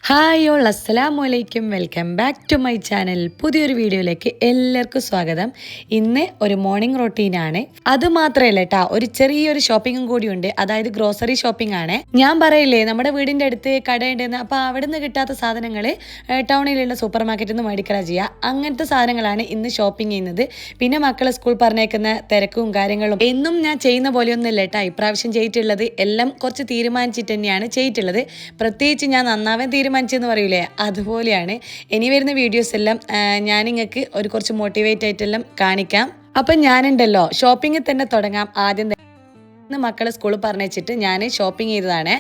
Hi all അസ്സലാമു അലൈക്കും welcome back to my channel. പുതിയൊരു വീഡിയോയിലേക്ക് എല്ലാവർക്കും സ്വാഗതം. ഇന്ന് ഒരു മോർണിംഗ് റൊട്ടീനാണ്. അതുമാത്രമല്ല കേട്ടോ, ഒരു ചെറിയൊരു ഷോപ്പിങ്ങും കൂടിയുണ്ട്. അതായത് ഗ്രോസറി ഷോപ്പിംഗ് ആണ്. ഞാൻ പറയില്ലേ നമ്മുടെ വീടിൻ്റെ അടുത്ത് കടയുണ്ടെന്ന്, അപ്പോൾ അവിടെ നിന്ന് കിട്ടാത്ത സാധനങ്ങൾ ടൗണിലുള്ള സൂപ്പർ മാർക്കറ്റിൽ നിന്ന് മേടിക്കുക ചെയ്യുക. അങ്ങനത്തെ സാധനങ്ങളാണ് ഇന്ന് ഷോപ്പിംഗ് ചെയ്യുന്നത്. പിന്നെ മക്കളെ സ്കൂൾ പറഞ്ഞേക്കുന്ന തിരക്കും കാര്യങ്ങളും എന്നും ഞാൻ ചെയ്യുന്ന പോലെയൊന്നും ഇല്ല കേട്ടോ. ഇപ്രാവശ്യം ചെയ്തിട്ടുള്ളത് എല്ലാം കുറച്ച് തീരുമാനിച്ചിട്ട് തന്നെയാണ് ചെയ്തിട്ടുള്ളത്. പ്രത്യേകിച്ച് ഞാൻ നന്നാവാൻ തീരുമാനിച്ചെന്ന് പറയൂലേ, അതുപോലെയാണ്. ഇനി വരുന്ന വീഡിയോസ് എല്ലാം ഞാൻ നിങ്ങൾക്ക് കുറച്ച് മോട്ടിവേറ്റ് ആയിട്ടെല്ലാം കാണിക്കാം. അപ്പം ഞാനുണ്ടല്ലോ ഷോപ്പിങ്ങിൽ തന്നെ തുടങ്ങാം. ആദ്യം മക്കളെ സ്കൂളിൽ പറഞ്ഞിട്ട് ഞാൻ ഷോപ്പിംഗ് ചെയ്തതാണ്.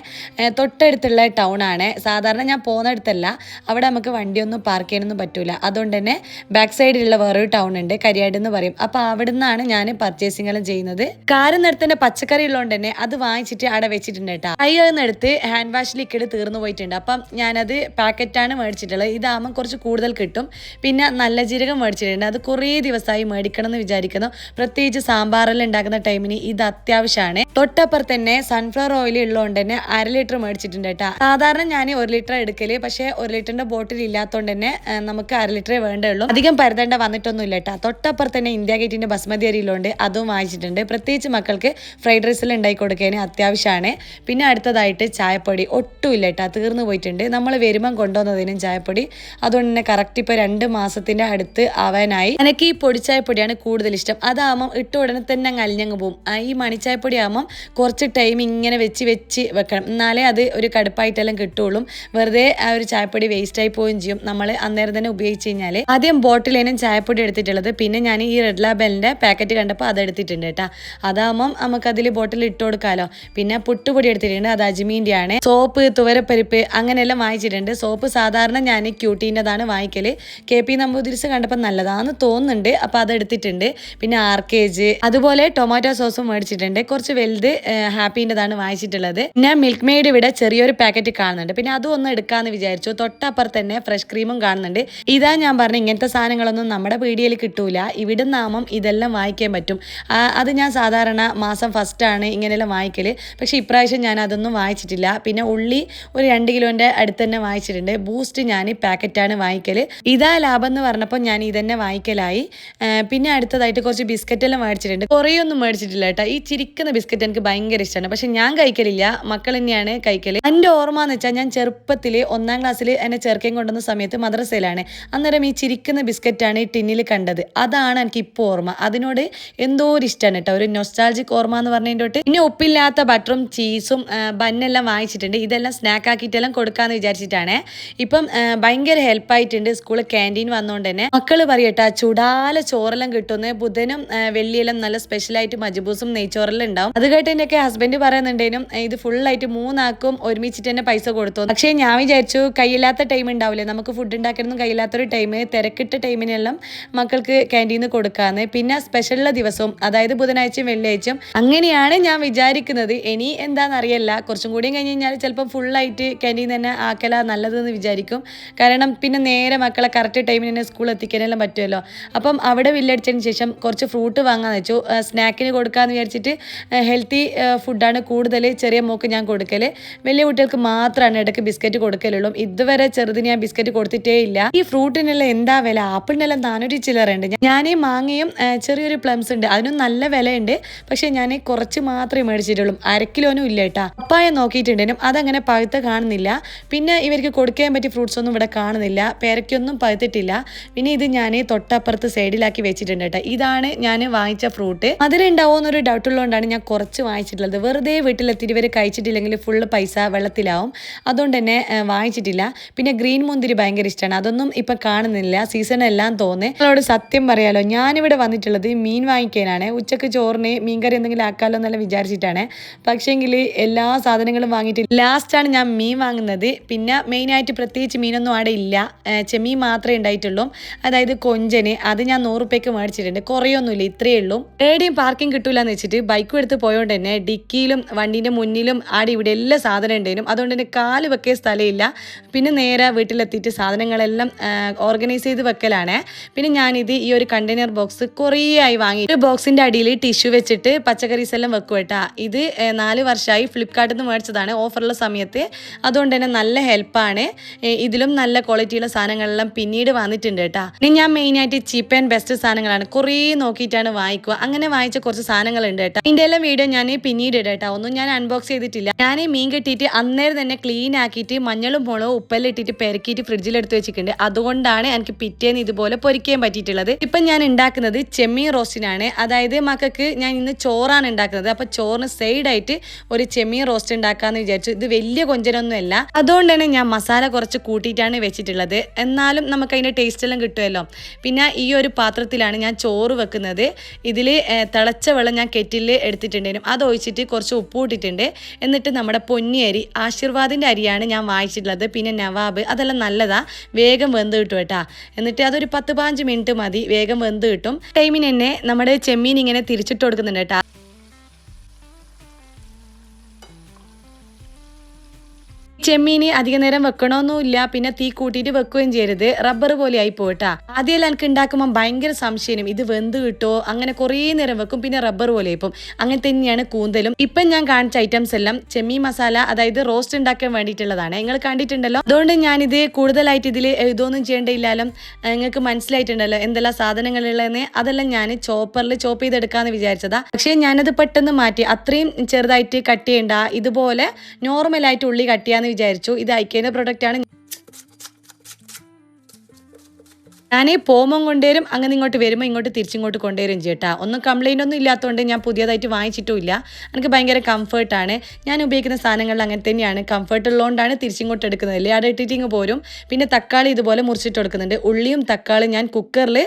തൊട്ടടുത്തുള്ള ടൗൺ ആണ്. സാധാരണ ഞാൻ പോകുന്നിടത്തല്ല, അവിടെ നമുക്ക് വണ്ടിയൊന്നും പാർക്ക് ചെയ്യാനൊന്നും പറ്റൂല. അതുകൊണ്ട് തന്നെ ബാക്ക് സൈഡിലുള്ള വേറൊരു ടൗൺ ഉണ്ട്, കരിയാട് എന്ന് പറയും. അപ്പോൾ അവിടെ നിന്നാണ് ഞാൻ പർച്ചേസിംഗ് എല്ലാം ചെയ്യുന്നത്. കാര്യം നേരത്തെ പച്ചക്കറി ഉള്ളതുകൊണ്ട് തന്നെ അത് വാങ്ങിച്ചിട്ട് അവിടെ വെച്ചിട്ടുണ്ട് കേട്ടോ. കൈയെടുത്ത് ഹാൻഡ് വാഷ് ലിക്വിഡ് തീർന്നു പോയിട്ടുണ്ട്. അപ്പം ഞാനത് പാക്കറ്റാണ് മേടിച്ചിട്ടുള്ളത്. ഇതാകുമ്പോൾ കുറച്ച് കൂടുതൽ കിട്ടും. പിന്നെ നല്ല ജീരകം മേടിച്ചിട്ടുണ്ട്. അത് കുറേ ദിവസമായി മേടിക്കണം എന്ന് വിചാരിക്കുന്നു. പ്രത്യേകിച്ച് സാമ്പാറെല്ലാം ഉണ്ടാക്കുന്ന ടൈമിന് ഇത് അത്യാവശ്യമാണ്. തൊട്ടപ്പുറത്ത് തന്നെ സൺഫ്ലവർ ഓയിൽ ഉള്ളതുകൊണ്ട് തന്നെ 1/2 ലിറ്റർ മേടിച്ചിട്ടുണ്ട് കേട്ടോ. സാധാരണ ഞാൻ 1 ലിറ്റർ എടുക്കല്, പക്ഷേ 1 ലിറ്ററിന്റെ ബോട്ടിൽ ഇല്ലാത്തതുകൊണ്ട് തന്നെ നമുക്ക് 1/2 ലിറ്ററേ വേണ്ടുള്ളൂ. അധികം പരതേണ്ട വന്നിട്ടൊന്നും ഇല്ല കേട്ടോ. തൊട്ടപ്പുറത്ത് തന്നെ ഇന്ത്യ ഗേറ്റിന്റെ ബസ്മതി അരി ഉള്ളതുകൊണ്ട് അതും വാങ്ങിച്ചിട്ടുണ്ട്. പ്രത്യേകിച്ച് മക്കൾക്ക് ഫ്രൈഡ് റൈസിൽ ഉണ്ടാക്കി കൊടുക്കാൻ അത്യാവശ്യമാണ്. പിന്നെ അടുത്തതായിട്ട് ചായപ്പൊടി ഒട്ടും ഇല്ല കേട്ടോ, തീർന്നു പോയിട്ടുണ്ട്. നമ്മൾ വരുമ്പം കൊണ്ടുവന്നതിനും ചായപ്പൊടി. അതുകൊണ്ട് തന്നെ കറക്റ്റ് ഇപ്പോൾ 2 മാസത്തിന്റെ അടുത്ത് ആവാനായി. എനിക്ക് ഈ പൊടിച്ചായപ്പൊടിയാണ് കൂടുതൽ ഇഷ്ടം. അതാകുമ്പോൾ ഇട്ട ഉടനെ തന്നെ അങ്ങ് അലിഞ്ഞങ്ങ് പോകും. ഈ മണിച്ചായപ്പൊടി കുറച്ച് ടൈം ഇങ്ങനെ വെച്ച് വെക്കണം, എന്നാലേ അത് ഒരു കടുപ്പായിട്ടെല്ലാം കിട്ടുള്ളൂ. വെറുതെ ആ ഒരു ചായപ്പൊടി വേസ്റ്റ് ആയി പോവുകയും ചെയ്യും നമ്മൾ അന്നേരം തന്നെ ഉപയോഗിച്ച് കഴിഞ്ഞാൽ. ആദ്യം ബോട്ടിലേനും ചായപ്പൊടി എടുത്തിട്ടുള്ളത്. പിന്നെ ഞാൻ ഈ റെഡ് ലാബലിൻ്റെ പാക്കറ്റ് കണ്ടപ്പോൾ അത് എടുത്തിട്ടുണ്ട് കേട്ടോ. അതാകുമ്പം നമുക്കതിൽ ബോട്ടിൽ ഇട്ട് കൊടുക്കാമല്ലോ. പിന്നെ പുട്ടുപൊടി എടുത്തിട്ടുണ്ട്, അത് അജ്മീൻ്റെ ആണ്. സോപ്പ്, തുവരപ്പരിപ്പ് അങ്ങനെയെല്ലാം വാങ്ങിച്ചിട്ടുണ്ട്. സോപ്പ് സാധാരണ ഞാൻ ക്യൂട്ടീൻ്റെതാണ് വാങ്ങിക്കൽ. KP നമ്പൂതിരിസ് കണ്ടപ്പോൾ നല്ലതാണെന്ന് തോന്നുന്നുണ്ട്, അപ്പോൾ അത് എടുത്തിട്ടുണ്ട്. പിന്നെ ആർക്കേജ്, അതുപോലെ ടൊമാറ്റോ സോസും മേടിച്ചിട്ടുണ്ട്. കുറച്ച് വലുത് ഹാപ്പീൻ്റെതാണ് വാങ്ങിച്ചിട്ടുള്ളത്. പിന്നെ മിൽക്ക് മെയ്ഡ് ഇവിടെ ചെറിയൊരു പാക്കറ്റ് കാണുന്നുണ്ട്. പിന്നെ അതും ഒന്ന് എടുക്കാമെന്ന് വിചാരിച്ചു. തൊട്ടപ്പുറത്ത് തന്നെ ഫ്രഷ് ക്രീമും കാണുന്നുണ്ട്. ഇതാ ഞാൻ പറഞ്ഞു, ഇങ്ങനത്തെ സാധനങ്ങളൊന്നും നമ്മുടെ പീടികയിൽ കിട്ടൂല. ഇവിടെ നിന്നാകുമ്പം ഇതെല്ലാം വാങ്ങിക്കാൻ പറ്റും. അത് ഞാൻ സാധാരണ മാസം ഫസ്റ്റാണ് ഇങ്ങനെയെല്ലാം വാങ്ങിക്കൽ. പക്ഷേ ഇപ്രാവശ്യം ഞാൻ അതൊന്നും വാങ്ങിച്ചിട്ടില്ല. പിന്നെ ഉള്ളി ഒരു 2 കിലോൻ്റെ അടുത്ത് തന്നെ വാങ്ങിച്ചിട്ടുണ്ട്. ബൂസ്റ്റ് ഞാൻ പാക്കറ്റാണ് വാങ്ങിക്കൽ. ഇതാ ലാഭം എന്ന് പറഞ്ഞപ്പോൾ ഞാൻ ഇതന്നെ വാങ്ങിക്കലായി. പിന്നെ അടുത്തതായിട്ട് കുറച്ച് ബിസ്ക്കറ്റെല്ലാം മേടിച്ചിട്ടുണ്ട്. കുറേയൊന്നും മേടിച്ചിട്ടില്ല കേട്ടോ. ഈ ചിരിക്കുന്ന ബിസ്ക്കറ്റ് എനിക്ക് ഭയങ്കര ഇഷ്ടമാണ്, പക്ഷെ ഞാൻ കഴിക്കലില്ല, മക്കൾ തന്നെയാണ് കഴിക്കൽ. എൻ്റെ ഓർമ്മ എന്ന് വെച്ചാൽ ഞാൻ ചെറുപ്പത്തിൽ 1ാം ക്ലാസ്സിൽ എന്നെ ചേർക്കയും കൊണ്ടുവന്ന സമയത്ത് മദ്രസയിലാണ്. അന്നേരം ഈ ചിരിക്കുന്ന ബിസ്ക്കറ്റാണ് ഈ ടിന്നിൽ കണ്ടത്. അതാണ് എനിക്ക് ഇപ്പോൾ ഓർമ്മ. അതിനോട് എന്തോ ഒരു ഇഷ്ടമാണ് കേട്ടോ, ഒരു നൊസ്റ്റാൾജിക് ഓർമ്മ എന്ന് പറഞ്ഞതിൻ്റെ തൊട്ട്. പിന്നെ ഉപ്പില്ലാത്ത ബട്ടറും ചീസും ബന്നെല്ലാം വാങ്ങിച്ചിട്ടുണ്ട്. ഇതെല്ലാം സ്നാക്ക് ആക്കിയിട്ടെല്ലാം കൊടുക്കാമെന്ന് വിചാരിച്ചിട്ടാണ്. ഇപ്പം ഭയങ്കര ഹെൽപ്പായിട്ടുണ്ട് സ്കൂളിൽ ക്യാൻറ്റീൻ വന്നുകൊണ്ട് തന്നെ. മക്കൾ പറയട്ടാ, ചുടാല ചോറെല്ലാം കിട്ടുന്നത്. ബുധനും വെള്ളിയെല്ലാം നല്ല സ്പെഷ്യലായിട്ട് മജ്ബൂസും നെയ്ച്ചോറെല്ലാം ഉണ്ടാവും. അത് കേട്ട് എൻ്റെയൊക്കെ ഹസ്ബൻഡ് പറയുന്നുണ്ടേനും ഇത് ഫുള്ളായിട്ട് 3 ആക്കും ഒരുമിച്ചിട്ട് തന്നെ പൈസ കൊടുത്തു. പക്ഷേ ഞാൻ വിചാരിച്ചു, കയ്യില്ലാത്ത ടൈം ഉണ്ടാവില്ലേ, നമുക്ക് ഫുഡ് ഉണ്ടാക്കാനൊന്നും കയ്യില്ലാത്തൊരു ടൈം, തിരക്കിട്ട ടൈമിനെല്ലാം മക്കൾക്ക് ക്യാൻറ്റീന്ന് കൊടുക്കാമെന്ന്. പിന്നെ സ്പെഷ്യലുള്ള ദിവസവും, അതായത് ബുധനാഴ്ചയും വെള്ളിയാഴ്ചയും അങ്ങനെയാണ് ഞാൻ വിചാരിക്കുന്നത്. ഇനി എന്താണെന്നറിയില്ല, കുറച്ചും കൂടിയും കഴിഞ്ഞ് കഴിഞ്ഞാൽ ചിലപ്പം ഫുള്ളായിട്ട് ക്യാൻറ്റീൻ തന്നെ ആക്കല നല്ലതെന്ന് വിചാരിക്കും. കാരണം പിന്നെ നേരെ മക്കളെ കറക്റ്റ് ടൈമിന് തന്നെ സ്കൂളിൽ എത്തിക്കാനെല്ലാം പറ്റുമല്ലോ. അപ്പം അവിടെ ബില്ലടിച്ചതിന് ശേഷം കുറച്ച് ഫ്രൂട്ട് വാങ്ങാമെന്ന് വെച്ചു. സ്നാക്കിന് കൊടുക്കാമെന്ന് വിചാരിച്ചിട്ട് ഹെൽത്തി ഫുഡാണ് കൂടുതൽ ചെറിയ മോക്ക് ഞാൻ കൊടുക്കൽ. വലിയ കുട്ടികൾക്ക് മാത്രമാണ് ഇടയ്ക്ക് ബിസ്ക്കറ്റ് കൊടുക്കലുള്ളൂ. ഇതുവരെ ചെറുതിന് ഞാൻ ബിസ്ക്കറ്റ് കൊടുത്തിട്ടേ ഇല്ല. ഈ ഫ്രൂട്ടിനെല്ലാം എന്താ വില, ആപ്പിളിനെല്ലാം 400 ചില്ലറുണ്ട്. ഞാൻ ഈ മാങ്ങയും ചെറിയൊരു പ്ലംസ് ഉണ്ട്, അതിനും നല്ല വിലയുണ്ട്. പക്ഷേ ഞാൻ കുറച്ച് മാത്രമേ മേടിച്ചിട്ടുള്ളൂ, 1/2 കിലോനും ഇല്ല കേട്ടോ. പപ്പായ നോക്കിയിട്ടുണ്ടെങ്കിലും അതങ്ങനെ പഴുത്ത കാണുന്നില്ല. പിന്നെ ഇവർക്ക് കൊടുക്കാൻ പറ്റിയ ഫ്രൂട്ട്സ് ഒന്നും ഇവിടെ കാണുന്നില്ല. പേരയ്ക്കൊന്നും പഴുത്തിട്ടില്ല. പിന്നെ ഇത് ഞാൻ തൊട്ടപ്പുറത്ത് സൈഡിലാക്കി വെച്ചിട്ടുണ്ട് കേട്ടോ. ഇതാണ് ഞാൻ വാങ്ങിച്ച ഫ്രൂട്ട്. അതിലുണ്ടാവുമോ എന്നൊരു ഡൗട്ട് ഉള്ളതുകൊണ്ടാണ് ഞാൻ കുറച്ച് വാങ്ങിച്ചിട്ടുള്ളത്. വെറുതെ വീട്ടിലെത്തിയിട്ട് ഇവർ കഴിച്ചിട്ടില്ലെങ്കിൽ ഫുള്ള് പൈസ വെള്ളത്തിലാവും. അതുകൊണ്ട് തന്നെ വാങ്ങിച്ചിട്ടില്ല. പിന്നെ ഗ്രീൻ മുന്തിരി ഭയങ്കര ഇഷ്ടമാണ്. അതൊന്നും ഇപ്പം കാണുന്നില്ല, സീസൺ എല്ലാം തോന്നേ. നിങ്ങളോട് സത്യം പറയാലോ, ഞാനിവിടെ വന്നിട്ടുള്ളത് മീൻ വാങ്ങിക്കാനാണ്. ഉച്ചക്ക് ചോറിന് മീൻകറി എന്തെങ്കിലും ആക്കാമല്ലോ എന്നെല്ലാം വിചാരിച്ചിട്ടാണ്. പക്ഷേങ്കിൽ എല്ലാ സാധനങ്ങളും വാങ്ങിയിട്ട് ലാസ്റ്റാണ് ഞാൻ മീൻ വാങ്ങുന്നത്. പിന്നെ മെയിനായിട്ട് പ്രത്യേകിച്ച് മീനൊന്നും അവിടെ ഇല്ല, ചെമ്മീൻ മാത്രമേ ഉണ്ടായിട്ടുള്ളൂ. അതായത് കൊഞ്ചന്, അത് ഞാൻ 100 രൂപയ്ക്ക് മേടിച്ചിട്ടുണ്ട്. കുറേയൊന്നുമില്ല, ഇത്രയേ ഉള്ളൂ. എവിടെയും പാർക്കിംഗ് കിട്ടൂല എന്ന് വെച്ചിട്ട് ബൈക്കും എടുത്ത് എടുത്ത് പോയോണ്ട് തന്നെ ഡിക്കിയിലും വണ്ടീൻ്റെ മുന്നിലും ആടെ ഇവിടെ എല്ലാ സാധനം ഉണ്ടായിരുന്നു. അതുകൊണ്ട് തന്നെ കാല് വെക്കിയ സ്ഥലമില്ല. പിന്നെ നേരെ വീട്ടിലെത്തിയിട്ട് സാധനങ്ങളെല്ലാം ഓർഗനൈസ് ചെയ്ത് വെക്കലാണ്. പിന്നെ ഞാനിത് ഈ ഒരു കണ്ടെയ്നർ ബോക്സ് കുറേ ആയി വാങ്ങി. ഒരു ബോക്സിൻ്റെ അടിയിൽ ടിഷ്യൂ വെച്ചിട്ട് പച്ചക്കറീസ് എല്ലാം വെക്കും കേട്ടോ. ഇത് 4 വർഷമായി ഫ്ലിപ്കാർട്ടിൽ നിന്ന് മേടിച്ചതാണ് ഓഫറുള്ള സമയത്ത്. അതുകൊണ്ട് തന്നെ നല്ല ഹെൽപ്പാണ്. ഇതിലും നല്ല ക്വാളിറ്റിയുള്ള സാധനങ്ങളെല്ലാം പിന്നീട് വന്നിട്ടുണ്ട് കേട്ടോ. ഇനി ഞാൻ മെയിനായിട്ട് ചീപ്പ് ആൻഡ് ബെസ്റ്റ് സാധനങ്ങളാണ് കുറേ നോക്കിയിട്ടാണ് വാങ്ങിക്കുക. അങ്ങനെ വാങ്ങിച്ച കുറച്ച് സാധനങ്ങളുണ്ട് കേട്ടോ. ഇതിൻ്റെ എല്ലാം വീഡിയോ ഞാൻ പിന്നീട് ഇടാം കേട്ടോ. ഒന്നും ഞാൻ അൺബോക്സ് ചെയ്തിട്ടില്ല. ഞാൻ മീൻ കെട്ടിയിട്ട് അന്നേരം തന്നെ ക്ലീൻ ആക്കിയിട്ട് മഞ്ഞളും മുളകും ഉപ്പെല്ലാം ഇട്ടിട്ട് പെരക്കിയിട്ട് ഫ്രിഡ്ജിലെടുത്ത് വെച്ചിട്ടുണ്ട്. അതുകൊണ്ടാണ് എനിക്ക് പിറ്റേന്ന് ഇതുപോലെ പൊരിക്കാൻ പറ്റിയിട്ടുള്ളത്. ഇപ്പം ഞാൻ ഉണ്ടാക്കുന്നത് ചെമ്മീൻ റോസ്റ്റിനാണ്. അതായത് മക്കൾക്ക് ഞാൻ ഇന്ന് ചോറാണ് ഉണ്ടാക്കുന്നത്. അപ്പോൾ ചോറിന് സൈഡായിട്ട് ഒരു ചെമ്മീൻ റോസ്റ്റ് ഉണ്ടാക്കാമെന്ന് വിചാരിച്ചു. ഇത് വലിയ കൊഞ്ചനൊന്നുമല്ല. അതുകൊണ്ട് തന്നെ ഞാൻ മസാല കുറച്ച് കൂട്ടിയിട്ടാണ് വെച്ചിട്ടുള്ളത്. എന്നാലും നമുക്ക് അതിൻ്റെ ടേസ്റ്റ് എല്ലാം കിട്ടുമല്ലോ. പിന്നെ ഈ ഒരു പാത്രത്തിലാണ് ഞാൻ ചോറ് വെക്കുന്നത്. ഇതിൽ തിളച്ച വെള്ളം ഞാൻ കെറ്റിൽ എടുത്തിട്ടുണ്ടായിരുന്നു. അത് ഒഴിച്ചിട്ട് കുറച്ച് ഉപ്പ് ഇട്ടിട്ടുണ്ട്. എന്നിട്ട് നമ്മുടെ പൊന്നി അരി ആശീർവാദിൻ്റെ അരിയാണ് ഞാൻ വാങ്ങിച്ചിട്ടുള്ളത്. പിന്നെ നവാബ് അതെല്ലാം നല്ലതാ, വേഗം വെന്ത് കിട്ടും കേട്ടോ. എന്നിട്ട് അതൊരു 10-15 മിനിറ്റ് മതി, വേഗം വെന്ത് കിട്ടും. ടൈമിന് തന്നെ നമ്മുടെ ചെമ്മീൻ ഇങ്ങനെ തിരിച്ചിട്ട് കൊടുക്കുന്നുണ്ട് കേട്ടോ. ചെമ്മീന് അധിക നേരം വെക്കണമെന്നില്ല. പിന്നെ തീ കൂട്ടിയിട്ട് വെക്കുകയും ചെയ്യരുത്, റബ്ബർ പോലെ ആയി പോയിട്ടാ. ആദ്യമെല്ലാം എനിക്ക് ഉണ്ടാക്കുമ്പോൾ ഭയങ്കര സംശയം, ഇത് വെന്ത് കിട്ടോ, അങ്ങനെ കുറേ നേരം വെക്കും, പിന്നെ റബ്ബർ പോലെ ഇപ്പം. അങ്ങനെ തന്നെയാണ് കൂന്തലും. ഇപ്പം ഞാൻ കാണിച്ച ഐറ്റംസ് എല്ലാം ചെമ്മീൻ മസാല, അതായത് റോസ്റ്റ് ഉണ്ടാക്കാൻ വേണ്ടിയിട്ടുള്ളതാണ്. നിങ്ങൾ കണ്ടിട്ടുണ്ടല്ലോ. അതുകൊണ്ട് ഞാനിത് കൂടുതലായിട്ട് ഇതിൽ ഇതൊന്നും ചെയ്യേണ്ടിയില്ലാലും നിങ്ങൾക്ക് മനസ്സിലായിട്ടുണ്ടല്ലോ എന്തെല്ലാം സാധനങ്ങളുള്ളതെന്ന്. അതെല്ലാം ഞാൻ ചോപ്പറിൽ ചോപ്പ് ചെയ്തെടുക്കാമെന്ന് വിചാരിച്ചതാ. പക്ഷേ ഞാനത് പെട്ടെന്ന് മാറ്റി. അത്രയും ചെറുതായിട്ട് കട്ട് ചെയ്യണ്ട, ഇതുപോലെ നോർമലായിട്ട് ഉള്ളി കട്ട് ചെയ്യാന്ന് വിചാരിച്ചു. ഇത് ഐക്കേൻ്റെ പ്രൊഡക്റ്റാണ്. ഞാൻ പോകുമ്പോൾ കൊണ്ടുവരും, അങ്ങനെ ഇങ്ങോട്ട് വരുമ്പോൾ ഇങ്ങോട്ട് തിരിച്ചിങ്ങോട്ട് കൊണ്ടുവരും ചേട്ടാ. ഒന്നും കംപ്ലൈൻ്റ് ഒന്നും ഇല്ലാത്തതുകൊണ്ട് ഞാൻ പുതിയതായിട്ട് വാങ്ങിച്ചിട്ടുമില്ല. എനിക്ക് ഭയങ്കര കംഫർട്ടാണ്. ഞാൻ ഉപയോഗിക്കുന്ന സാധനങ്ങളിൽ അങ്ങനെ തന്നെയാണ്. കംഫർട്ട് ഉള്ളതുകൊണ്ടാണ് തിരിച്ചിങ്ങോട്ട് എടുക്കുന്നത്. അവിടെ ഇട്ടിട്ടിങ്ങ് പോരും. പിന്നെ തക്കാളി ഇതുപോലെ മുറിച്ചിട്ട് കൊടുക്കുന്നുണ്ട്. ഉള്ളിയും തക്കാളിയും ഞാൻ കുക്കറിൽ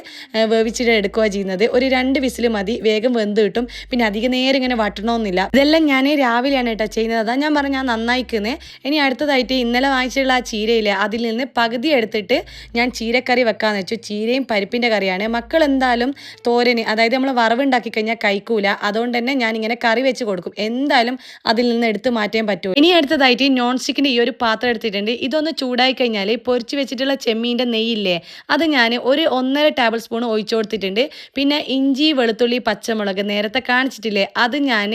വേവിച്ചിട്ട് എടുക്കുക ചെയ്യുന്നത്. ഒരു 2 വിസിൽ മതി, വേഗം വെന്ത് കിട്ടും. പിന്നെ അധിക നേരം ഇങ്ങനെ വട്ടണമെന്നില്ല. ഇതെല്ലാം ഞാൻ രാവിലെയാണ് കേട്ടോ ചെയ്യുന്നത്. അതാ ഞാൻ പറഞ്ഞാൽ നന്നായിക്കുന്നത്. ഇനി അടുത്തതായിട്ട് ഇന്നലെ വാങ്ങിച്ചിട്ടുള്ള ആ ചീരയില്ലേ, അതിൽ നിന്ന് പകുതി എടുത്തിട്ട് ഞാൻ ചീരക്കറി വെക്കാമെന്ന് വെച്ചു. ചീരയും പരിപ്പിൻ്റെ കറിയാണ്. മക്കൾ എന്തായാലും തോരന്, അതായത് നമ്മൾ വറവുണ്ടാക്കി കഴിഞ്ഞാൽ കഴിക്കൂല. അതുകൊണ്ട് തന്നെ ഞാൻ ഇങ്ങനെ കറി വെച്ച് കൊടുക്കും. എന്തായാലും അതിൽ നിന്ന് എടുത്ത് മാറ്റാൻ പറ്റും. ഇനി അടുത്തതായിട്ട് നോൺ സ്റ്റിക്കിൻ്റെ ഈ ഒരു പാത്രം എടുത്തിട്ടുണ്ട്. ഇതൊന്ന് ചൂടായി കഴിഞ്ഞാൽ പൊരിച്ച് വെച്ചിട്ടുള്ള ചെമ്മീൻ്റെ നെയ്യില്ലേ, അത് ഞാൻ ഒരു 1.5 ടേബിൾ സ്പൂൺ ഒഴിച്ചു കൊടുത്തിട്ടുണ്ട്. പിന്നെ ഇഞ്ചി, വെളുത്തുള്ളി, പച്ചമുളക് നേരത്തെ കാണിച്ചിട്ടില്ലേ, അത് ഞാൻ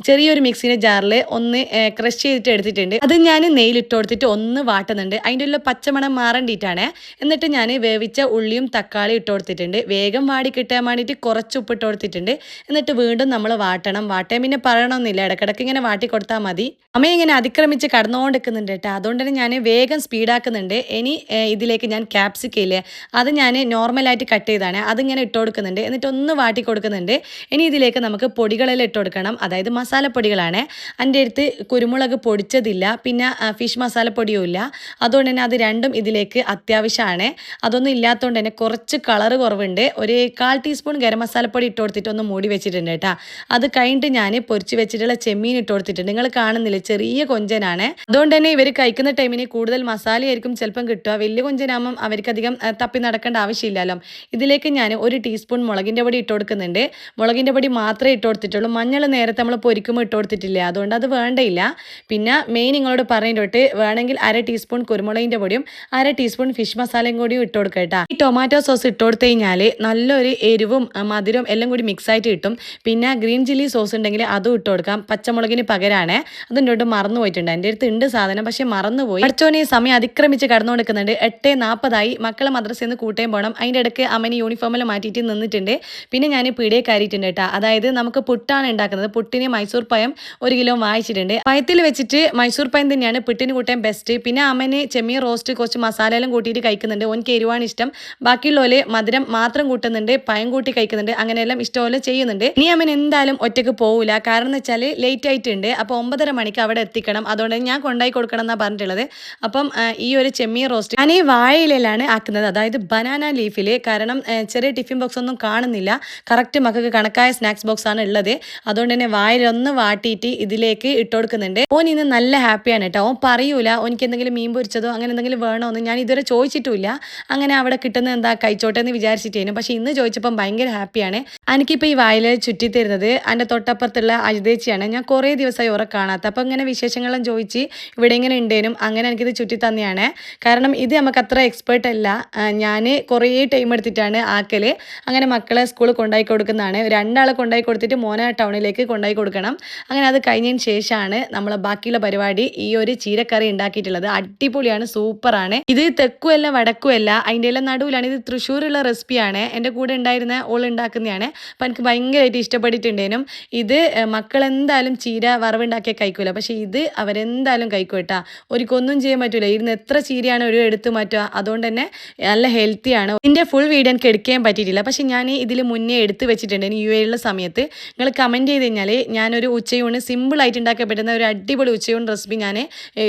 ചെറിയൊരു മിക്സിൻ്റെ ജാറിൽ ഒന്ന് ക്രഷ് ചെയ്തിട്ട് എടുത്തിട്ടുണ്ട്. അത് ഞാൻ നെയ്യിലിട്ട് കൊടുത്തിട്ട് ഒന്ന് വാട്ടുന്നുണ്ട്. അതിൻ്റെ ഉള്ള പച്ചമണം മാറേണ്ടിയിട്ടാണ്. എന്നിട്ട് ഞാൻ വേവിച്ച ഉള്ളിയും തക്കാളി ഇട്ട് കൊടുത്തിട്ടുണ്ട്. വേഗം വാടി കിട്ടാൻ വേണ്ടിയിട്ട് കുറച്ച് ഉപ്പ് ഇട്ട് കൊടുത്തിട്ടുണ്ട്. എന്നിട്ട് വീണ്ടും നമ്മൾ വാട്ടണം. വാട്ടാൻ പിന്നെ പറയണമെന്നില്ല, ഇടക്കിടക്ക് ഇങ്ങനെ വാട്ടി കൊടുത്താൽ മതി. അമ്മ ഇങ്ങനെ അതിക്രമിച്ച് കടന്നുകൊണ്ടിരിക്കുന്നുണ്ട് കേട്ടോ. അതുകൊണ്ട് തന്നെ ഞാൻ വേഗം സ്പീഡാക്കുന്നുണ്ട്. ഇനി ഇതിലേക്ക് ഞാൻ ക്യാപ്സിക്കയില്ലേ, അത് ഞാൻ നോർമലായിട്ട് കട്ട് ചെയ്താണ്, അതിങ്ങനെ ഇട്ട് കൊടുക്കുന്നുണ്ട്. എന്നിട്ട് ഒന്ന് വാട്ടി കൊടുക്കുന്നുണ്ട്. ഇനി ഇതിലേക്ക് നമുക്ക് പൊടികളെല്ലാം ഇട്ട് കൊടുക്കണം. അതായത് മസാലപ്പൊടികളാണ്. എൻ്റെ അടുത്ത് കുരുമുളക് പൊടിച്ചതില്ല, പിന്നെ ഫിഷ് മസാലപ്പൊടിയും ഇല്ല. അതുകൊണ്ട് തന്നെ അത് രണ്ടും ഇതിലേക്ക് അത്യാവശ്യമാണ്. അതൊന്നും ഇല്ലാത്തതുകൊണ്ട് തന്നെ കുറച്ച് കളർ കുറവുണ്ട്. ഒരു 1/4 ടീസ്പൂൺ ഗരം മസാലപ്പൊടി ഇട്ട് കൊടുത്തിട്ട് ഒന്ന് മൂടി വെച്ചിട്ടുണ്ട് കേട്ടോ. അത് കഴിഞ്ഞിട്ട് ഞാൻ പൊരിച്ച് വെച്ചിട്ടുള്ള ചെമ്മീൻ ഇട്ട് കൊടുത്തിട്ടുണ്ട്. നിങ്ങൾ കാണുന്നില്ല, ചെറിയ കൊഞ്ചനാണ്. അതുകൊണ്ട് തന്നെ ഇവർ കഴിക്കുന്ന ടൈമിന് കൂടുതൽ മസാലയായിരിക്കും ചിലപ്പം കിട്ടുക. വലിയ കൊഞ്ചനാകുമ്പം അവർക്കധികം തപ്പി നടക്കേണ്ട ആവശ്യമില്ലല്ലോ. ഇതിലേക്ക് ഞാൻ 1 ടീസ്പൂൺ മുളകിൻ്റെ പൊടി ഇട്ട് കൊടുക്കുന്നുണ്ട്. മുളകിൻ്റെ പൊടി മാത്രമേ ഇട്ട് കൊടുത്തിട്ടുള്ളൂ. മഞ്ഞൾ നേരത്തെ നമ്മൾ പൊരിക്കുമ്പോൾ ഇട്ട് കൊടുത്തിട്ടില്ല, അതുകൊണ്ട് അത് വേണ്ടയില്ല. പിന്നെ മെയിൻ നിങ്ങളോട് പറഞ്ഞിട്ട് വേണമെങ്കിൽ 1/2 ടീസ്പൂൺ കുരുമുളകിൻ്റെ പൊടിയും 1/2 ടീസ്പൂൺ ഫിഷ് മസാലയും കൂടി ഇട്ട് കൊടുക്കുക കേട്ടോ. ഈ ടൊമാറ്റോ സോസ് ഇട്ട് കൊടുത്തു കഴിഞ്ഞാൽ നല്ലൊരു എരിവും മധുരവും എല്ലാം കൂടി മിക്സ് ആയിട്ട് കിട്ടും. പിന്നെ ഗ്രീൻ ചില്ലി സോസ് ഉണ്ടെങ്കിൽ അതും ഇട്ട് കൊടുക്കാം. പച്ചമുളകിന് പകരമാണ്. അതിൻ്റെ മറന്നു പോയിട്ടുണ്ട്. എൻ്റെ അടുത്ത് ഉണ്ട് സാധനം, പക്ഷെ മറന്നുപോയി. പഠിച്ചോനെ സമയം അതിക്രമിച്ച് കടന്നു കൊടുക്കുന്നുണ്ട്. 8:40 മക്കളെ മദ്രസയിൽ നിന്ന് കൂട്ടാൻ പോകണം. അതിൻ്റെ ഇടയ്ക്ക് അമ്മനെ യൂണിഫോമിൽ മാറ്റിയിട്ട് നിന്നിട്ടുണ്ട്. പിന്നെ ഞാൻ പീടിയെ കയറിയിട്ടുണ്ട് കേട്ടോ. അതായത് നമുക്ക് പുട്ടാണ് ഉണ്ടാക്കുന്നത്. പുട്ടിന് മൈസൂർ പഴം 1 കിലോ വാങ്ങിച്ചിട്ടുണ്ട്. പഴത്തിൽ വെച്ചിട്ട് മൈസൂർ പഴം തന്നെയാണ് പുട്ടിന് കൂട്ടാൻ ബെസ്റ്റ്. പിന്നെ അമ്മന് ചെമ്മീൻ റോസ്റ്റ് കുറച്ച് മസാലയെല്ലാം കൂട്ടിയിട്ട് കഴിക്കുന്നുണ്ട്. ഓനിക്ക് എരിവാണ് ഇഷ്ടം. ബാക്കിയുള്ളവര് മധുരം മാത്രം കൂട്ടുന്നുണ്ട്, പഴം കൂട്ടി കഴിക്കുന്നുണ്ട്. അങ്ങനെയെല്ലാം ഇഷ്ടപോലെ ചെയ്യുന്നുണ്ട്. ഇനി അമ്മൻ എന്തായാലും ഒറ്റയ്ക്ക് പോകില്ല. കാരണം എന്ന് വെച്ചാൽ ലേറ്റ് ആയിട്ടുണ്ട്. അപ്പോൾ 9:30 മണിക്ക് അവിടെ എത്തിക്കണം. അതുകൊണ്ട് ഞാൻ കൊണ്ടായി കൊടുക്കണം എന്നാണ് പറഞ്ഞിട്ടുള്ളത്. അപ്പം ഈ ഒരു ചെമ്മീൻ റോസ്റ്റ് ഞാൻ ഈ വാഴയിലാണ് ആക്കുന്നത്, അതായത് ബനാന ലീഫിൽ. കാരണം ചെറിയ ടിഫിൻ ബോക്സ് ഒന്നും കാണുന്നില്ല. കറക്റ്റ് മക്കൾക്ക് കണക്കായ സ്നാക്സ് ബോക്സ് ആണ് ഉള്ളത്. അതുകൊണ്ട് തന്നെ വാഴയിലൊന്ന് വാട്ടിയിട്ട് ഇതിലേക്ക് ഇട്ട് കൊടുക്കുന്നുണ്ട്. ഓൻ ഇന്ന് നല്ല ഹാപ്പിയാണ് കേട്ടോ. ഓൻ പറയൂല ഓനിക്ക് എന്തെങ്കിലും മീൻ പൊരിച്ചതോ അങ്ങനെ എന്തെങ്കിലും വേണോ എന്ന് ഞാൻ ഇതുവരെ ചോദിച്ചിട്ടുമില്ല. അങ്ങനെ അവിടെ കിട്ടുന്ന പെട്ടെന്ന് എന്താ കഴിച്ചോട്ടെ എന്ന് വിചാരിച്ചിട്ടേനും. പക്ഷെ ഇന്ന് ചോദിച്ചപ്പം ഭയങ്കര ഹാപ്പിയാണ്. എനിക്കിപ്പോൾ ഈ വായിൽ ചുറ്റി തരുന്നത് എൻ്റെ തൊട്ടപ്പുറത്തുള്ള അജിതേച്ചിയാണ്. ഞാൻ കുറേ ദിവസമായി ഓറെ കാണാത്ത. അപ്പോൾ ഇങ്ങനെ വിശേഷങ്ങളും ചോദിച്ച് ഇവിടെ ഇങ്ങനെ ഉണ്ടേനും അങ്ങനെ എനിക്കിത് ചുറ്റി തന്നെയാണ്. കാരണം ഇത് നമുക്ക് അത്ര എക്സ്പേർട്ട് അല്ല. ഞാൻ കുറേ ടൈം എടുത്തിട്ടാണ് ആക്കൽ. അങ്ങനെ മക്കളെ സ്കൂളിൽ കൊണ്ടുപോയി കൊടുക്കുന്നതാണ്. രണ്ടാളെ കൊണ്ടുപോയി കൊടുത്തിട്ട് മോനെ ടൗണിലേക്ക് കൊണ്ടുപോയി കൊടുക്കണം. അങ്ങനെ അത് കഴിഞ്ഞതിന് ശേഷമാണ് നമ്മൾ ബാക്കിയുള്ള പരിപാടി ഈ ഒരു ചീരക്കറി ഉണ്ടാക്കിയിട്ടുള്ളത്. അടിപൊളിയാണ്, സൂപ്പറാണ്. ഇത് തെക്കുമല്ല വടക്കുമല്ല, അതിൻ്റെ എല്ലാം നടുവിലാണ്. ഇത് തൃശ്ശൂരുള്ള റെസിപ്പിയാണ്. എൻ്റെ കൂടെ ഉണ്ടായിരുന്ന ഓൾ ഉണ്ടാക്കുന്നതാണ്. അപ്പം എനിക്ക് ഭയങ്കരമായിട്ട് ഇഷ്ടപ്പെട്ടിട്ടുണ്ടേനും. ഇത് മക്കളെന്തായാലും ചീര വറവുണ്ടാക്കിയാൽ കഴിക്കൂല, പക്ഷേ ഇത് അവരെന്തായാലും കഴിക്കും കേട്ടോ. ഒരിക്കൊന്നും ചെയ്യാൻ പറ്റൂല. ഇരുന്ന് എത്ര ചീരയാണ് ഒരു എടുത്ത് മാറ്റുക. അതുകൊണ്ട് തന്നെ നല്ല ഹെൽത്തിയാണ്. ഇതിൻ്റെ ഫുൾ വീഡിയോ എനിക്ക് എടുക്കാൻ പറ്റിയിട്ടില്ല. പക്ഷേ ഞാൻ ഇതിൽ മുന്നേ എടുത്ത് വെച്ചിട്ടുണ്ട് യു എയിലുള്ള സമയത്ത്. നിങ്ങൾ കമൻറ്റ് ചെയ്ത് കഴിഞ്ഞാൽ ഞാനൊരു ഉച്ചയൂണ് സിമ്പിളായിട്ട് ഉണ്ടാക്കാൻ പറ്റുന്ന ഒരു അടിപൊളി ഉച്ചയൂണ് റെസിപ്പി ഞാൻ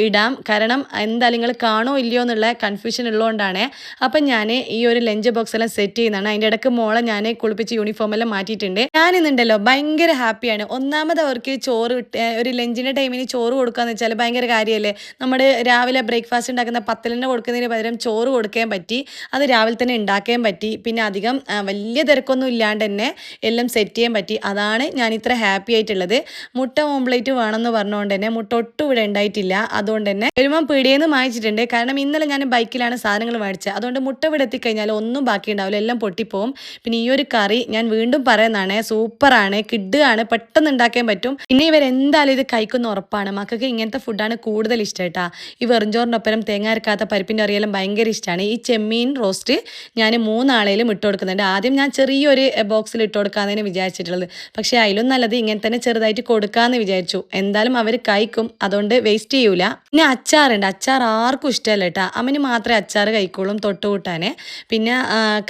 ഇടാം. കാരണം എന്തായാലും നിങ്ങൾ കാണോ ഇല്ലയോ എന്നുള്ള കൺഫ്യൂഷൻ ഉള്ളതുകൊണ്ടാണ്. അപ്പം ഞാൻ ഈ ഒരു ലഞ്ച് ബോക്സ് എല്ലാം സെറ്റ് ചെയ്യുന്നതാണ്. അതിൻ്റെ ഇടയ്ക്ക് മോളെ ഞാൻ കുളിപ്പിച്ച് യൂണിഫോം എല്ലാം മാറ്റിയിട്ടുണ്ട്. ഞാനിന്നുണ്ടല്ലോ ഭയങ്കര ഹാപ്പിയാണ്. ഒന്നാമത് അവർക്ക് ചോറ് ഒരു ലഞ്ചിൻ്റെ ടൈമിന് ചോറ് കൊടുക്കുകയെന്ന് വെച്ചാൽ ഭയങ്കര കാര്യമല്ലേ. നമ്മുടെ രാവിലെ ബ്രേക്ക്ഫാസ്റ്റ് ഉണ്ടാക്കുന്ന പത്തലിന് കൊടുക്കുന്നതിന് പകരം ചോറ് കൊടുക്കാൻ പറ്റി. അത് രാവിലെ തന്നെ ഉണ്ടാക്കാൻ പറ്റി. പിന്നെ അധികം വലിയ തിരക്കൊന്നും ഇല്ലാണ്ട് തന്നെ എല്ലാം സെറ്റ് ചെയ്യാൻ പറ്റി. അതാണ് ഞാൻ ഇത്ര ഹാപ്പി ആയിട്ടുള്ളത്. മുട്ട ഓംപ്ലേറ്റ് വേണമെന്ന് പറഞ്ഞുകൊണ്ട് തന്നെ മുട്ട ഒട്ടും ഇവിടെ ഉണ്ടായിട്ടില്ല. അതുകൊണ്ട് തന്നെ വരുമ്പം പീടിയെന്ന് വാങ്ങിച്ചിട്ടുണ്ട്. കാരണം ഇന്നലെ ഞാൻ ബൈക്കിലാണ് സാധനങ്ങൾ മേടിച്ചത്. അതുകൊണ്ട് മുട്ട ഇവിടെ എത്തിക്കഴിഞ്ഞാൽ ഒന്നും ബാക്കി ഉണ്ടാവില്ല, എല്ലാം പൊട്ടിപ്പോവും. പിന്നെ ഈ ഒരു കറി ഞാൻ വീണ്ടും പറയുന്നതാണ്, സൂപ്പറാണ്, കിഡുകയാണ്, പെട്ടെന്ന് ഉണ്ടാക്കാൻ പറ്റും. പിന്നെ ഇവരെന്തായാലും ഇത് കഴിക്കുന്ന ഉറപ്പാണ്. മക്കൾക്ക് ഇങ്ങനത്തെ ഫുഡാണ് കൂടുതൽ ഇഷ്ടം കേട്ടോ. ഈ വെറുംചോറിനൊപ്പം തേങ്ങ അരക്കാത്ത പരിപ്പിൻ്റെ അറിയാലും ഭയങ്കര ഇഷ്ടമാണ്. ഈ ചെമ്മീൻ റോസ്റ്റ് ഞാൻ 3 ആളേലും ഇട്ട് കൊടുക്കുന്നുണ്ട്. ആദ്യം ഞാൻ ചെറിയൊരു ബോക്സിൽ ഇട്ട് കൊടുക്കാമെന്ന് വിചാരിച്ചിട്ടുള്ളത്. പക്ഷേ അതിലും നല്ലത് ഇങ്ങനെ തന്നെ ചെറുതായിട്ട് കൊടുക്കാമെന്ന് വിചാരിച്ചു. എന്തായാലും അവർ കഴിക്കും, അതുകൊണ്ട് വേസ്റ്റ് ചെയ്യൂല. പിന്നെ അച്ചാറുണ്ട്. അച്ചാർ ആർക്കും ഇഷ്ടമല്ല കേട്ടോ. അമ്മന് മാത്രമേ അച്ചാർ കഴിക്കുള്ളൂ തൊട്ട് കൂട്ടാൻ. പിന്നെ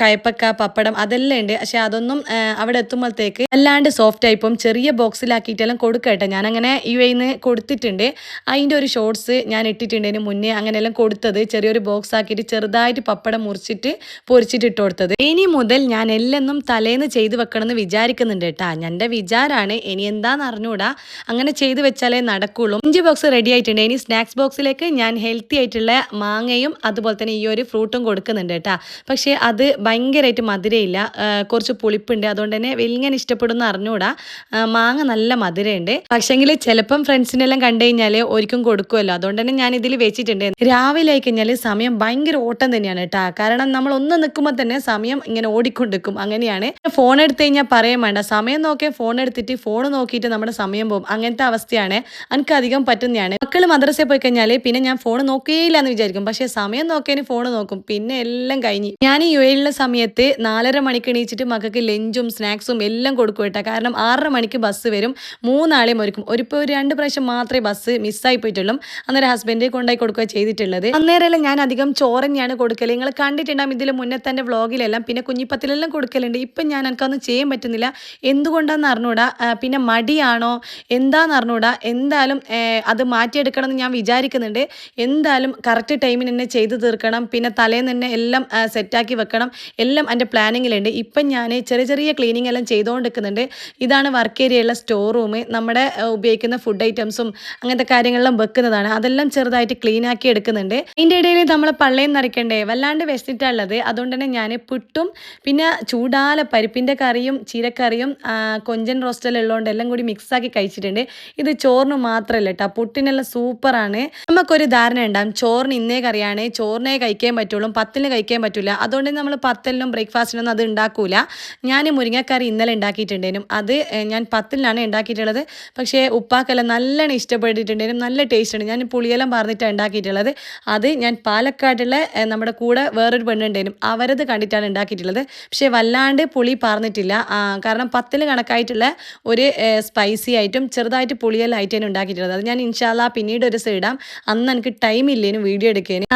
കയപ്പക്ക, പപ്പടം അതെല്ലാം ഉണ്ട്. പക്ഷെ അതൊന്നും അവിടെ എത്തുമ്പോഴത്തേക്ക് അല്ലാണ്ട് സോഫ്റ്റ് ആയിപ്പം. ചെറിയ ബോക്സിലാക്കിയിട്ടെല്ലാം കൊടുക്കട്ടെ. ഞാനങ്ങനെ UAE കൊടുത്തിട്ടുണ്ട്. അതിൻ്റെ ഒരു ഷോർട്സ് ഞാൻ ഇട്ടിട്ടുണ്ടതിന് മുന്നേ അങ്ങനെയെല്ലാം കൊടുത്തത്. ചെറിയൊരു ബോക്സ് ആക്കിയിട്ട് ചെറുതായിട്ട് പപ്പടം മുറിച്ചിട്ട് പൊരിച്ചിട്ട് ഇട്ട് കൊടുത്തത്. ഇനി മുതൽ ഞാൻ എല്ലാം തലേന്ന് ചെയ്ത് വെക്കണമെന്ന് വിചാരിക്കുന്നുണ്ട് കേട്ടോ. എൻ്റെ വിചാരമാണ്. ഇനി എന്താണെന്ന് അറിഞ്ഞൂടാ. അങ്ങനെ ചെയ്ത് വെച്ചാലേ നടക്കുള്ളൂ. 5 ബോക്സ് റെഡി ആയിട്ടുണ്ട്. ഇനി സ്നാക്സ് ബോക്സിലേക്ക് ഞാൻ ഹെൽത്തി ആയിട്ടുള്ള മാങ്ങയും അതുപോലെ തന്നെ ഈ ഒരു ഫ്രൂട്ടും കൊടുക്കുന്നുണ്ട് കേട്ടോ. പക്ഷേ അത് ഭയങ്കരമായിട്ട് മധുരയില്ല, കുറച്ച് പുളിപ്പുണ്ട്. അതുകൊണ്ട് തന്നെ വലിങ്ങനെ ഇഷ്ടപ്പെടുന്ന അറിഞ്ഞൂടാ. മാങ്ങ നല്ല മധുരമുണ്ട്. പക്ഷേങ്കിൽ ചിലപ്പം ഫ്രണ്ട്സിനെല്ലാം കണ്ടു കഴിഞ്ഞാൽ ഒരിക്കും കൊടുക്കുമല്ലോ. അതുകൊണ്ട് തന്നെ ഞാൻ ഇതിൽ വെച്ചിട്ടുണ്ട്. രാവിലെ ആയി കഴിഞ്ഞാൽ സമയം ഭയങ്കര ഓട്ടം തന്നെയാണ് കേട്ടോ. കാരണം നമ്മൾ ഒന്ന് നിൽക്കുമ്പോൾ തന്നെ സമയം ഇങ്ങനെ ഓടിക്കൊണ്ടിരിക്കും. അങ്ങനെയാണ്. ഫോൺ എടുത്തു കഴിഞ്ഞാൽ പറയാൻ വേണ്ട. സമയം നോക്കിയാൽ ഫോൺ എടുത്തിട്ട് ഫോൺ നോക്കിയിട്ട് നമ്മുടെ സമയം പോകും. അങ്ങനത്തെ അവസ്ഥയാണ്. എനിക്ക് അധികം പറ്റുന്നതാണ്. മക്കൾ മദ്രസയിൽ പോയി കഴിഞ്ഞാൽ പിന്നെ ഞാൻ ഫോൺ നോക്കുകയില്ല എന്ന് വിചാരിക്കും. പക്ഷേ സമയം നോക്കിയതിന് ഫോൺ നോക്കും. പിന്നെ എല്ലാം കഴിഞ്ഞ് ഞാൻ UAEയിലുള്ള സമയത്ത് 4:30 മണിക്ക് എണീച്ചിട്ട് മക്കൾക്ക് ലഞ്ചും സ്നാക്സും എല്ലാം കൊടുക്കും കേട്ടോ. കാരണം 6:30 മണിക്ക് ബസ് വരും. 3 ആളെയും ഒരുക്കും. ഇപ്പോൾ 2 പ്രാവശ്യം മാത്രമേ ബസ് മിസ്സായി പോയിട്ടുള്ളൂ. അന്നേരം ഹസ്ബൻഡ് കൊണ്ടുപോയി കൊടുക്കുക ചെയ്തിട്ടുള്ളത്. അന്നേരമെല്ലാം ഞാൻ അധികം ചോറ് തന്നെയാണ് കൊടുക്കൽ. നിങ്ങൾ കണ്ടിട്ടുണ്ടാകും ഇതിൽ മുന്നത്തെ എൻ്റെ വ്ളോഗിലെല്ലാം. പിന്നെ കുഞ്ഞിപ്പത്തിലെല്ലാം കൊടുക്കലുണ്ട്. ഇപ്പം ഞാൻ എനിക്കൊന്നും ചെയ്യാൻ പറ്റുന്നില്ല. എന്തുകൊണ്ടാണെന്ന് അറിഞ്ഞൂടാ. പിന്നെ മടിയാണോ എന്താണെന്ന് അറിഞ്ഞൂടാ. എന്തായാലും അത് മാറ്റിയെടുക്കണം എന്ന് ഞാൻ വിചാരിക്കുന്നുണ്ട്. എന്തായാലും കറക്റ്റ് ടൈമിന് തന്നെ ചെയ്ത് തീർക്കണം. പിന്നെ തലേന്ന് തന്നെ എല്ലാം സെറ്റാക്കി വെക്കണം. എല്ലാം എൻ്റെ പ്ലാനിങ്ങിലുണ്ട്. ഇപ്പം ഞാൻ ചെറിയ ചെറിയ ക്ലീനിങ് എല്ലാം ചെയ്തുകൊണ്ടിരിക്കുന്നുണ്ട്. ഇതാണ് വർക്ക് ഏരിയയുള്ള സ്റ്റോർ റൂം. നമ്മുടെ ഉപയോഗിക്കുന്ന ഫുഡ് ഐറ്റംസും അങ്ങനത്തെ കാര്യങ്ങളെല്ലാം വെക്കുന്നതാണ്. അതെല്ലാം ചെറുതായിട്ട് ക്ലീൻ ആക്കി എടുക്കുന്നുണ്ട്. ഇതിൻ്റെ ഇടയിൽ നമ്മൾ പള്ളയും നിറയ്ക്കണ്ടേ, വല്ലാണ്ട് വെച്ചിട്ടുള്ളത്. അതുകൊണ്ട് തന്നെ ഞാൻ പുട്ടും പിന്നെ ചൂടാല പരിപ്പിൻ്റെ കറിയും ചീരക്കറിയും കൊഞ്ചൻ റോസ്റ്റെല്ലാം ഉള്ളതുകൊണ്ട് എല്ലാം കൂടി മിക്സാക്കി കഴിച്ചിട്ടുണ്ട്. ഇത് ചോറിന് മാത്രമല്ല കേട്ടോ, പുട്ടിനെല്ലാം സൂപ്പറാണ്. നമുക്കൊരു ധാരണ ഉണ്ടാകും ചോറിന് ഇന്നേ കറിയാണ്, ചോറിനെ കഴിക്കാൻ പറ്റുള്ളൂ, പത്തിന് കഴിക്കാൻ പറ്റില്ല. അതുകൊണ്ട് നമ്മൾ പത്തലിനും ബ്രേക്ക്ഫാസ്റ്റിനൊന്നും അത് ഉണ്ടാക്കൂല. ഞാൻ മുരിങ്ങക്കറി ഇന്നലെ ഉണ്ടാക്കിയിട്ടുണ്ടേനും. അത് ഞാൻ പത്തിലാണ് ഉണ്ടാക്കിയിട്ടുള്ളത്. പക്ഷേ ഉപ്പാക്കെല്ലാം നല്ലോണം ഇഷ്ടപ്പെട്ടിട്ടുണ്ടേനും. നല്ല ടേസ്റ്റ് ഉണ്ട്. ഞാൻ പുളിയെല്ലാം പറഞ്ഞിട്ടാണ് ഉണ്ടാക്കിയിട്ടുള്ളത്. അത് ഞാൻ പാലക്കാട്ടുള്ള നമ്മുടെ കൂടെ വേറൊരു പെണ്ണുണ്ടേനും അവരത് കണ്ടിട്ടാണ് ഉണ്ടാക്കിയിട്ടുള്ളത്. പക്ഷേ വല്ലാണ്ട് പുളി പറഞ്ഞിട്ടില്ല. കാരണം 10 കണക്കായിട്ടുള്ള ഒരു സ്പൈസി ആയിട്ടും ചെറുതായിട്ട് പുളിയെല്ലാം ആയിട്ടാണ് ഉണ്ടാക്കിയിട്ടുള്ളത്. അത് ഞാൻ ഇൻഷാല്ലാ പിന്നീട് ഒരു സൈഡാം. അന്ന് എനിക്ക് ടൈം ഇല്ലേനും വീഡിയോ എടുക്കാനും.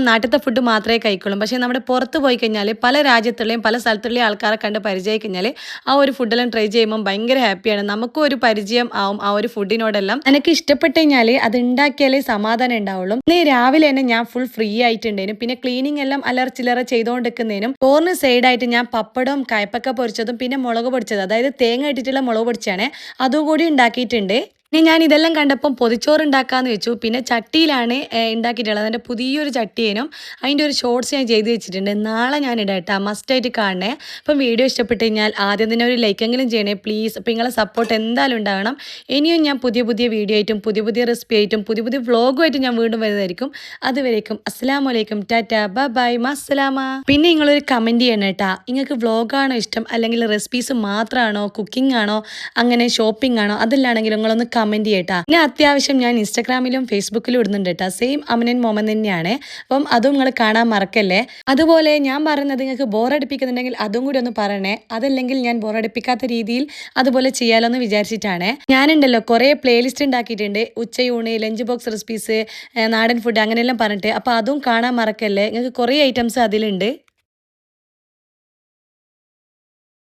നാട്ടിലത്തെ ഫുഡ് മാത്രമേ കഴിക്കുള്ളൂ. പക്ഷേ നമ്മുടെ പുറത്ത് പോയി കഴിഞ്ഞാൽ പല രാജ്യത്തുള്ളയും പല സ്ഥലത്തുള്ള ആൾക്കാരെ കണ്ട് പരിചയം കഴിഞ്ഞാൽ ആ ഒരു ഫുഡെല്ലാം ട്രൈ ചെയ്യുമ്പോൾ ഭയങ്കര ഹാപ്പിയാണ്. നമുക്കും ഒരു പരിചയം ആവും ആ ഒരു ഫുഡിനോടെല്ലാം. എനിക്ക് ഇഷ്ടപ്പെട്ട് കഴിഞ്ഞാൽ അത് ഉണ്ടാക്കിയാലേ സമാധാനം ഉണ്ടാവുള്ളൂ. ഇന്ന് രാവിലെ തന്നെ ഞാൻ ഫുൾ ഫ്രീ ആയിട്ടുണ്ടേനും. പിന്നെ ക്ലീനിങ് എല്ലാം ചില്ലറ ചെയ്തുകൊണ്ടിരിക്കുന്നതിനും കോർണർ സൈഡായിട്ട് ഞാൻ പപ്പടവും കയപ്പക്ക പൊരിച്ചതും പിന്നെ മുളക് പൊടിച്ചത്, അതായത് തേങ്ങ ഇട്ടിട്ടുള്ള മുളക് പൊടിച്ചാണ്, അതുകൂടി ഉണ്ടാക്കിയിട്ടുണ്ട്. ഇനി ഞാൻ ഇതെല്ലാം കണ്ടപ്പം പൊതിച്ചോറ് ഉണ്ടാക്കാമെന്ന് വെച്ചു. പിന്നെ ചട്ടിയിലാണ് ഉണ്ടാക്കിയിട്ടുള്ളത്. അതിൻ്റെ പുതിയൊരു ചട്ടിയേനും അതിൻ്റെ ഒരു ഷോർട്സ് ഞാൻ ചെയ്ത് വെച്ചിട്ടുണ്ട്. നാളെ ഞാൻ ഇടാം കേട്ടോ, മസ്റ്റായിട്ട് കാണണേ. അപ്പം വീഡിയോ ഇഷ്ടപ്പെട്ട് കഴിഞ്ഞാൽ ആദ്യം തന്നെ ഒരു ലൈക്കെങ്കിലും ചെയ്യണേ പ്ലീസ്. അപ്പോൾ നിങ്ങളെ സപ്പോർട്ട് എന്തായാലും ഉണ്ടാകണം. ഇനിയും ഞാൻ പുതിയ പുതിയ വീഡിയോ ആയിട്ടും പുതിയ പുതിയ റെസിപ്പി ആയിട്ടും പുതിയ പുതിയ വ്ളോഗുമായിട്ടും ഞാൻ വീണ്ടും വരുന്നതായിരിക്കും. അതുവരേക്കും അസ്സലാമലൈക്കും, ടാറ്റാ, ബൈ മസ്സലാമ. പിന്നെ നിങ്ങളൊരു കമൻറ്റ് ചെയ്യണം കേട്ടോ, നിങ്ങൾക്ക് വ്ളോഗാണോ ഇഷ്ടം അല്ലെങ്കിൽ റെസിപ്പീസ് മാത്രമാണോ, കുക്കിംഗ് ആണോ, അങ്ങനെ ഷോപ്പിംഗ് ആണോ, അതല്ലാണെങ്കിലും നിങ്ങളൊന്ന് കമൻറ്റ് ചെയ്യട്ടാ. പിന്നെ അത്യാവശ്യം ഞാൻ ഇൻസ്റ്റാഗ്രാമിലും ഫേസ്ബുക്കിലും ഇടുന്നുണ്ട് കേട്ടോ, സെയിം അമനൻ മോമൻ തന്നെയാണ്. അപ്പം അതും നിങ്ങൾ കാണാൻ മറക്കല്ലേ. അതുപോലെ ഞാൻ പറയുന്നത് നിങ്ങൾക്ക് ബോറടിപ്പിക്കുന്നുണ്ടെങ്കിൽ അതും കൂടി ഒന്ന് പറയണേ. അതല്ലെങ്കിൽ ഞാൻ ബോറടിപ്പിക്കാത്ത രീതിയിൽ അതുപോലെ ചെയ്യാലോ എന്ന് വിചാരിച്ചിട്ടാണ്. ഞാനുണ്ടല്ലോ കുറേ പ്ലേലിസ്റ്റ് ഉണ്ടാക്കിയിട്ടുണ്ട്, ഉച്ചയൂണ്, ലഞ്ച് ബോക്സ് റെസിപ്പീസ്, നാടൻ ഫുഡ് അങ്ങനെയെല്ലാം പറഞ്ഞിട്ട്. അപ്പോൾ അതും കാണാൻ മറക്കല്ലേ, നിങ്ങൾക്ക് കുറേ ഐറ്റംസ് അതിലുണ്ട്.